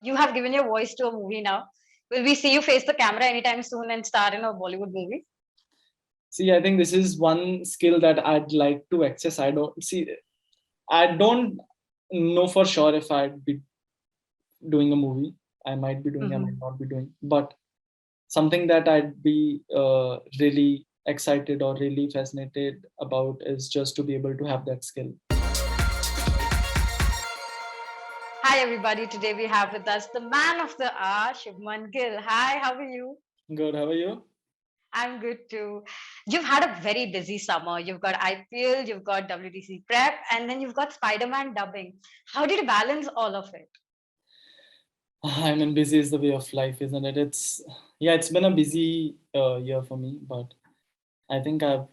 You have given your voice to a movie now. Will we see you face the camera anytime soon and star in a Bollywood movie? See, I think this is one skill that I'd like to access. I don't know for sure if I'd be doing a movie. I might be doing, I might Mhm. not be doing, but something that I'd be really excited or really fascinated about is just to be able to have that skill. Hi, everybody. Today we have with us the man of the hour, Shubman Gill. Hi, how are you? Good. How are you? I'm good too. You've had a very busy summer. You've got IPL, you've got WTC prep, and then you've got Spider-Man dubbing. How did you balance all of it? I mean, busy is the way of life, isn't it? It's been a busy year for me, but I think I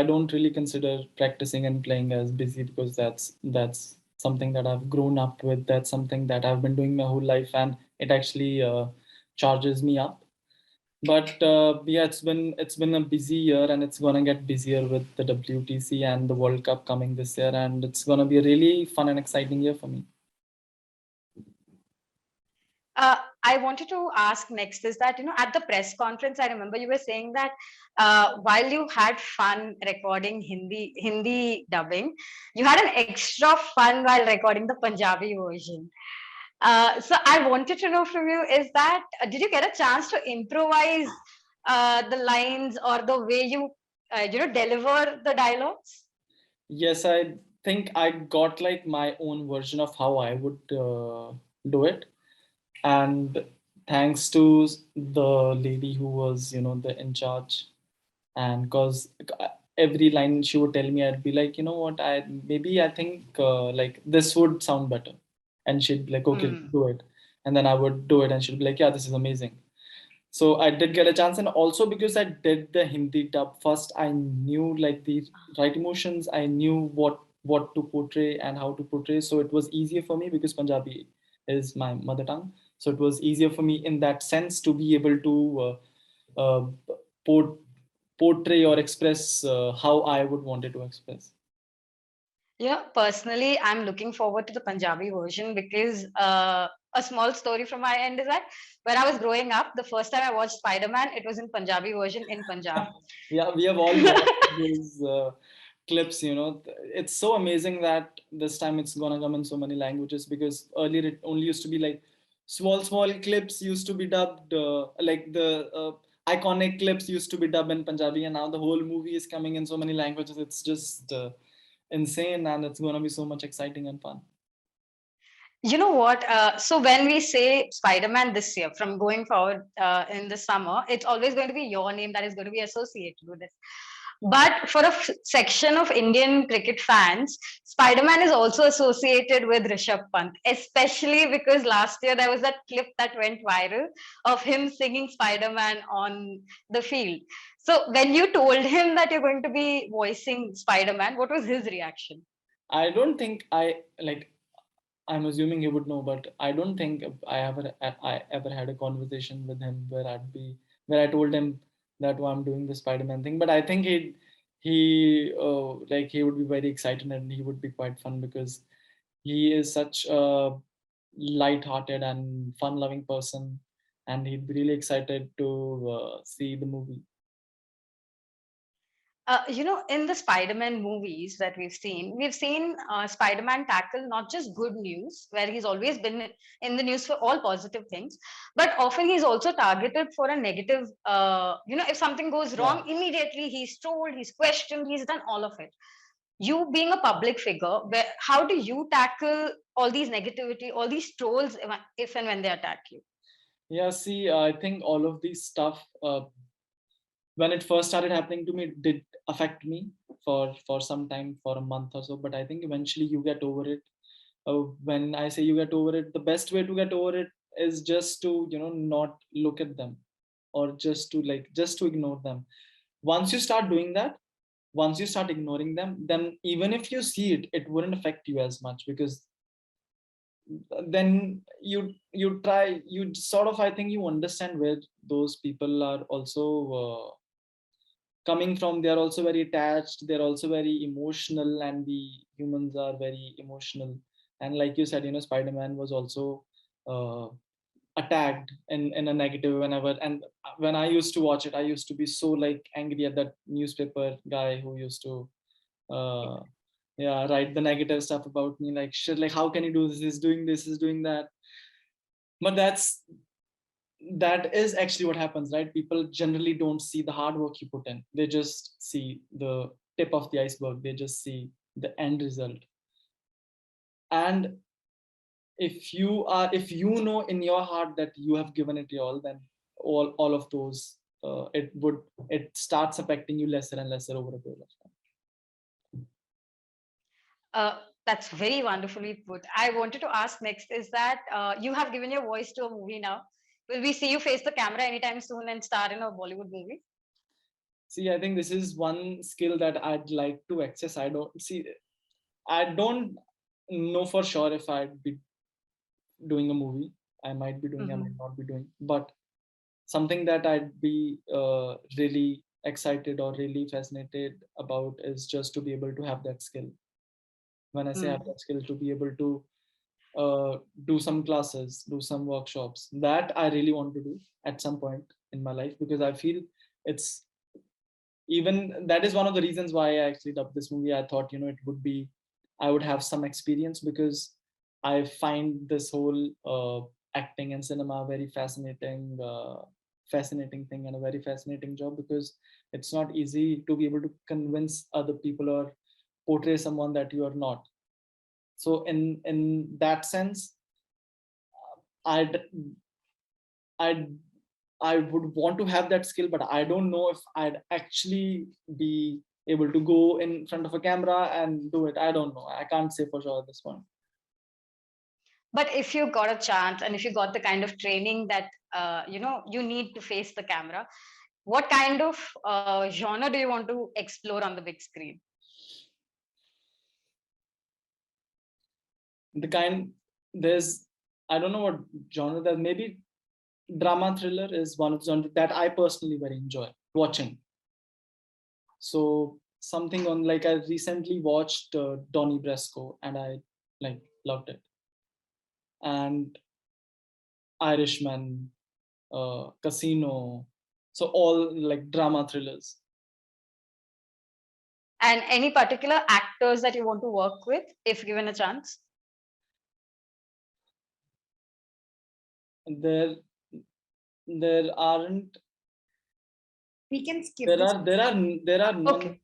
don't really consider practicing and playing as busy because that's something that I've grown up with. That's something that I've been doing my whole life, and it actually charges me up. But yeah, it's been a busy year, and it's gonna get busier with the WTC and the World Cup coming this year, and it's gonna be a really fun and exciting year for me. I wanted to ask next is that, at the press conference, I remember you were saying that while you had fun recording Hindi dubbing, you had an extra fun while recording the Punjabi version. So I wanted to know from you is that did you get a chance to improvise the lines or the way you deliver the dialogues? Yes, I think I got like my own version of how I would do it, and thanks to the lady who was the in charge, and because every line she would tell me, I'd be like, you know what, I think like this would sound better, and she'd be like, okay, Hmm. do it, and then I would do it, and she'd be like, yeah, this is amazing. So I did get a chance, and also because I did the Hindi dub first, I knew like the right emotions. I knew what to portray and how to portray. So it was easier for me because Punjabi is my mother tongue. So it was easier for me in that sense to be able to uh, port- portray or express how I would want it to express. Personally, I'm looking forward to the Punjabi version because a small story from my end is that when I was growing up, the first time I watched Spider-Man, it was in Punjabi version in Punjab. Yeah, we have all watched those clips. It's so amazing that this time it's gonna come in so many languages, because earlier it only used to be like small clips used to be dubbed, like the iconic clips used to be dubbed in Punjabi, and now the whole movie is coming in so many languages. It's just insane, and it's gonna be so much exciting and fun. You know what? So when we say Spider-Man this year, from going forward in the summer, it's always going to be your name that is going to be associated with it. But for a section of Indian cricket fans, Spider-Man is also associated with Rishabh Pant, especially because last year there was that clip that went viral of him singing Spider-Man on the field. So when you told him that you're going to be voicing Spider-Man, what was his reaction? I don't think I'm assuming he would know, but I don't think I ever had a conversation with him where I told him that, oh, I'm doing the Spider-Man thing. But I think he would be very excited, and he would be quite fun because he is such a light-hearted and fun-loving person, and he'd be really excited to see the movie. In the Spider-Man movies that we've seen Spider-Man tackle not just good news, where he's always been in the news for all positive things, but often he's also targeted for a negative. If something goes Yeah. wrong, immediately he's trolled, he's questioned, he's done all of it. You being a public figure, how do you tackle all these negativity, all these trolls, if and when they attack you? Yeah, see, I think all of these stuff, when it first started happening to me, it did affect me for some time, for a month or so, but I think eventually you get over it. When I say you get over it, the best way to get over it is just to not look at them, or just to ignore them. Once you start doing that, once you start ignoring them, then even if you see it, it wouldn't affect you as much, because then you sort of, I think you understand where those people are also coming from. They're also very attached, they're also very emotional, and we humans are very emotional. And like you said, Spider-Man was also uh, attacked in a negative whenever. And when I used to watch it, I used to be so like angry at that newspaper guy who used to uh, yeah, write the negative stuff about me, like shit, like how can you do this, he's doing this, he's doing that. But that is actually what happens, right? People generally don't see the hard work you put in, they just see the tip of the iceberg, they just see the end result. And if you know in your heart that you have given it your all, then all of those it starts affecting you lesser and lesser over a period of time. That's very wonderfully put. I wanted to ask next is that you have given your voice to a movie now. Will we see you face the camera anytime soon and star in a Bollywood movie? See, I think this is one skill that I'd like to access. I don't know for sure if I'd be doing a movie. I might be doing, I might Mm-hmm. not be doing, but something that I'd be really excited or really fascinated about is just to be able to have that skill. When I say have Mm. that skill, to be able to do some classes, do some workshops, that I really want to do at some point in my life, because I feel it's even that is one of the reasons why I actually dubbed this movie. I thought, it would be, I would have some experience, because I find this whole acting and cinema very fascinating thing and a very fascinating job, because it's not easy to be able to convince other people or portray someone that you are not. So in that sense, I'd I'd I would want to have that skill, but I don't know if I'd actually be able to go in front of a camera and do it. I don't know. I can't say for sure at this point. But if you got a chance and if you got the kind of training that you need to face the camera, what kind of genre do you want to explore on the big screen? The kind there's I don't know what genre that maybe drama thriller is one of the genre that I personally very enjoy watching. So something on, like, I recently watched Donnie Brasco and I like loved it. And Irishman, Casino, so all like drama thrillers. And any particular actors that you want to work with if given a chance? There, there aren't. We can skip There this. are none. Okay.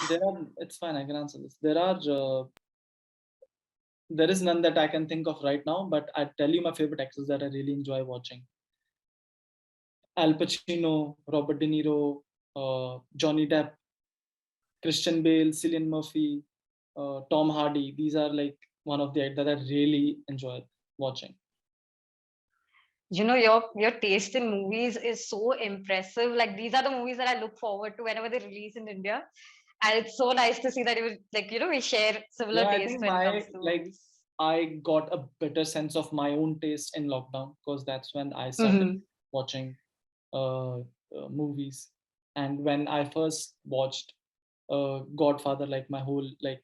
There are. It's fine. I can answer this. There is none that I can think of right now. But I tell you my favorite actors that I really enjoy watching: Al Pacino, Robert De Niro, Johnny Depp, Christian Bale, Cillian Murphy, Tom Hardy. These are like one of the actors that I really enjoy watching. Your taste in movies is so impressive. Like these are the movies that I look forward to whenever they release in India. And it's so nice to see that we share similar Yeah, I taste think when it comes to like movies. I got a better sense of my own taste in lockdown, because that's when I started Mm-hmm. watching movies. And when I first watched Godfather, like my whole like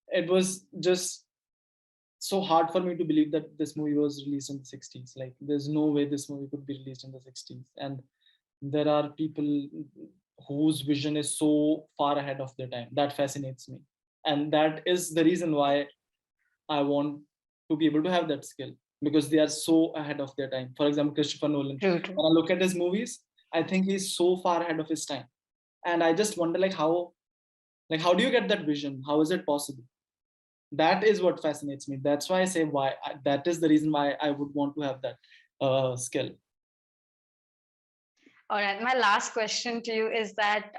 it was just so hard for me to believe that this movie was released in the 60s. Like there's no way this movie could be released in the 60s. And there are people whose vision is so far ahead of their time. That fascinates me. And that is the reason why I want to be able to have that skill, because they are so ahead of their time. For example, Christopher Nolan. True, true. When I look at his movies, I think he's so far ahead of his time. And I just wonder how do you get that vision? How is it possible? That is what fascinates me. That's why I say that is the reason why I would want to have that skill. All right. My last question to you is that,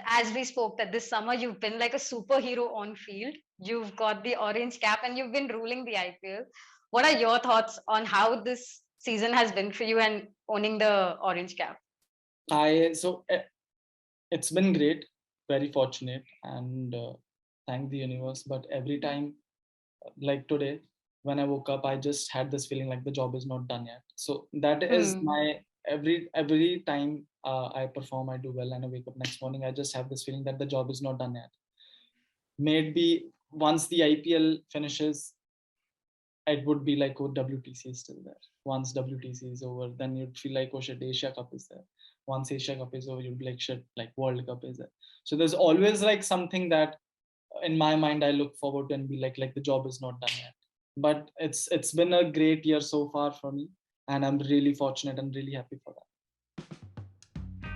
as we spoke, that this summer you've been like a superhero on field. You've got the orange cap and you've been ruling the IPL. What are your thoughts on how this season has been for you and owning the orange cap? It's been great, very fortunate, and thank the universe. But every time, like today, when I woke up, I just had this feeling like the job is not done yet. So that is Hmm. my every time I perform, I do well, and I wake up next morning, I just have this feeling that the job is not done yet. Maybe once the IPL finishes, it would be like, oh, WTC is still there. Once WTC is over, then you'd feel like, oh shit, Asia Cup is there. Once Asia Cup is over, you'd be like, shit, like World Cup is there. So there's always like something that in my mind I look forward to and be like the job is not done yet. But it's been a great year so far for me, and I'm really fortunate and really happy for that.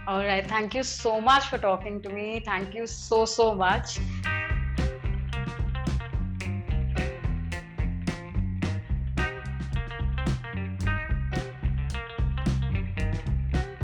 All right. Thank you so much for talking to me. Thank you so much.